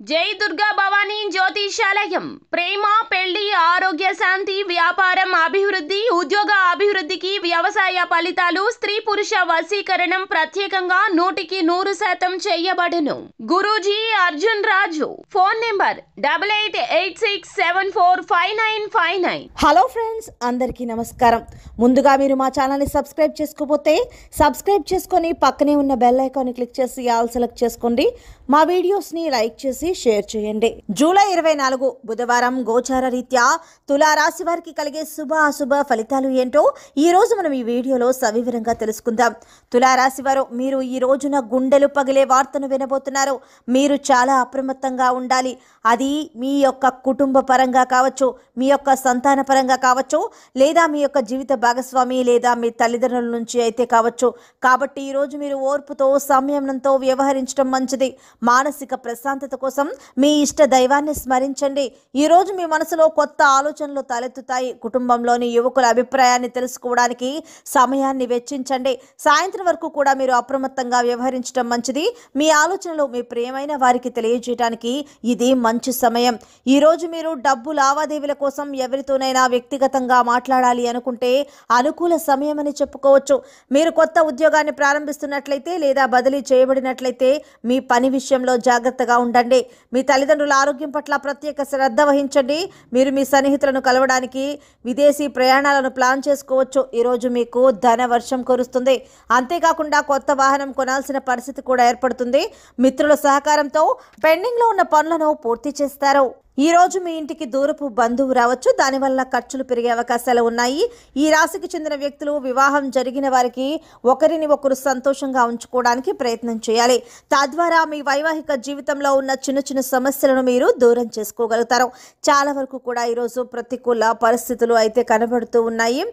జై దుర్గా భవానీ జ్యోతిషాలయం ప్రేమ పెళ్లి ఆరోగ్య శాంతి వ్యాపారం అభివృద్ధి ఉద్యోగ అభివృద్ధికి వ్యవసాయ ఫలితాలు స్త్రీ పురుష వశీకరణం ప్రత్యేకంగా 100% చేయబడును. Guruji Arjun Raju. Phone number 8886745959. Hello friends, అందరికీ నమస్కారం. ముందుగా మీరు మా ఛానల్ని సబ్స్క్రైబ్ చేసుకోకపోతే సబ్స్క్రైబ్ చేసుకొని పక్కనే ఉన్న బెల్ ఐకాన్ని క్లిక్ చేసి ఆల్ సెలెక్ట్ చేసుకోండి. మా వీడియోస్ని లైక్ చేసి షేర్ చేయండి. జూలై 24 బుధవారం గోచార రీత్యా తులారాశి వారికి కలిగే శుభ అశుభ ఫలితాలు ఏంటో ఈ రోజు మనం ఈ వీడియోలో సవివరంగా తెలుసుకుందాం. తులారాశి వారు, మీరు ఈ రోజున గుండెలు పగిలే వార్తను వినబోతున్నారు. మీరు చాలా అప్రమత్తంగా ఉండాలి. అది మీ యొక్క కుటుంబ పరంగా కావచ్చు, మీ యొక్క సంతాన పరంగా కావచ్చు, లేదా మీ యొక్క జీవిత భాగస్వామి లేదా మీ తల్లిదండ్రుల నుంచి అయితే కావచ్చు. కాబట్టి ఈరోజు మీరు ఓర్పుతో సంయమనంతో వ్యవహరించడం మంచిది. మానసిక ప్రశాంతత కోసం మీ ఇష్ట దైవాన్ని స్మరించండి. ఈరోజు మీ మనసులో కొత్త ఆలోచనలు తలెత్తుతాయి. కుటుంబంలోని యువకుల అభిప్రాయాన్ని తెలుసుకోవడానికి సమయాన్ని వెచ్చించండి. సాయంత్రం వరకు కూడా మీరు అప్రమత్తంగా వ్యవహరించడం మంచిది. మీ ఆలోచనలు మీ ప్రియమైన వారికి తెలియజేయడానికి ఇది మంచి సమయం. ఈరోజు మీరు డబ్బు లావాదేవీల కోసం ఎవరితోనైనా వ్యక్తిగతంగా మాట్లాడాలి అనుకుంటే అనుకూల సమయం అని చెప్పుకోవచ్చు. మీరు కొత్త ఉద్యోగాన్ని ప్రారంభిస్తున్నట్లయితే లేదా బదిలీ చేయబడినట్లయితే మీ పని విషయంలో జాగ్రత్తగా ఉండండి. మీ తల్లిదండ్రుల ఆరోగ్యం పట్ల ప్రత్యేక శ్రద్ధ వహించండి. మీరు మీ సన్నిహితులను కలవడానికి విదేశీ ప్రయాణాలను ప్లాన్ చేసుకోవచ్చు. ఈరోజు మీకు ధన వర్షం కురుస్తుంది. అంతేకాకుండా కొత్త వాహనం కొనాల్సిన పరిస్థితి కూడా ఏర్పడుతుంది. మిత్రుల సహకారంతో పెండింగ్లో ఉన్న పనులను పూర్తి చేస్తారు. ఈ రోజు మీ ఇంటికి దూరపు బంధువు రావచ్చు. దానివల్ల ఖర్చులు పెరిగే అవకాశాలు ఉన్నాయి. ఈ రాశికి చెందిన వ్యక్తులు వివాహం జరిగిన వారికి ఒకరిని ఒకరు సంతోషంగా ఉంచుకోవడానికి ప్రయత్నం చేయాలి. తద్వారా మీ వైవాహిక జీవితంలో ఉన్న చిన్న చిన్న సమస్యలను మీరు దూరం చేసుకోగలుగుతారు. చాలా వరకు కూడా ఈరోజు ప్రతికూల పరిస్థితులు అయితే కనబడుతూ ఉన్నాయి.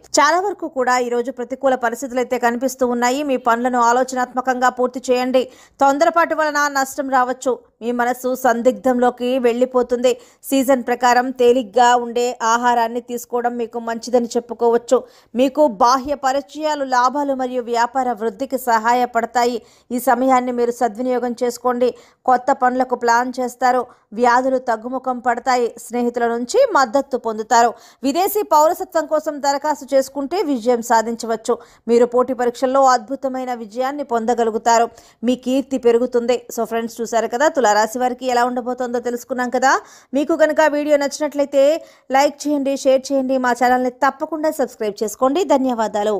కనిపిస్తూ ఉన్నాయి. మీ పనులను ఆలోచనాత్మకంగా పూర్తి చేయండి. తొందరపాటు వలన నష్టం రావచ్చు. మీ మనసు సందిగ్ధంలోకి వెళ్ళిపోతుంది. సీజన్ ప్రకారం తేలిగ్గా ఉండే ఆహారాన్ని తీసుకోవడం మీకు మంచిదని చెప్పుకోవచ్చు. మీకు బాహ్య పరిచయాలు లాభాలు మరియు వ్యాపార వృద్ధికి సహాయపడతాయి. ఈ సమయాన్ని మీరు సద్వినియోగం చేసుకోండి. కొత్త పనులకు ప్లాన్ చేస్తారు. వ్యాధులు తగ్గుముఖం పడతాయి. స్నేహితుల నుంచి మద్దతు పొందుతారు. విదేశీ పౌరసత్వం కోసం దరఖాస్తు చేసుకుంటే విజయం సాధించవచ్చు. మీరు పోటీ పరీక్షల్లో అద్భుతమైన విజయాన్ని పొందగలుగుతారు. మీ కీర్తి పెరుగుతుంది. సో ఫ్రెండ్స్, చూసారు కదా తులారాశి వారికి ఎలా ఉండబోతుందో తెలుసుకున్నాం కదా. మీకు కనుక వీడియో నచ్చినట్లయితే లైక్ చేయండి, షేర్ చేయండి. మా ఛానల్ని తప్పకుండా సబ్స్క్రైబ్ చేసుకోండి. ధన్యవాదాలు.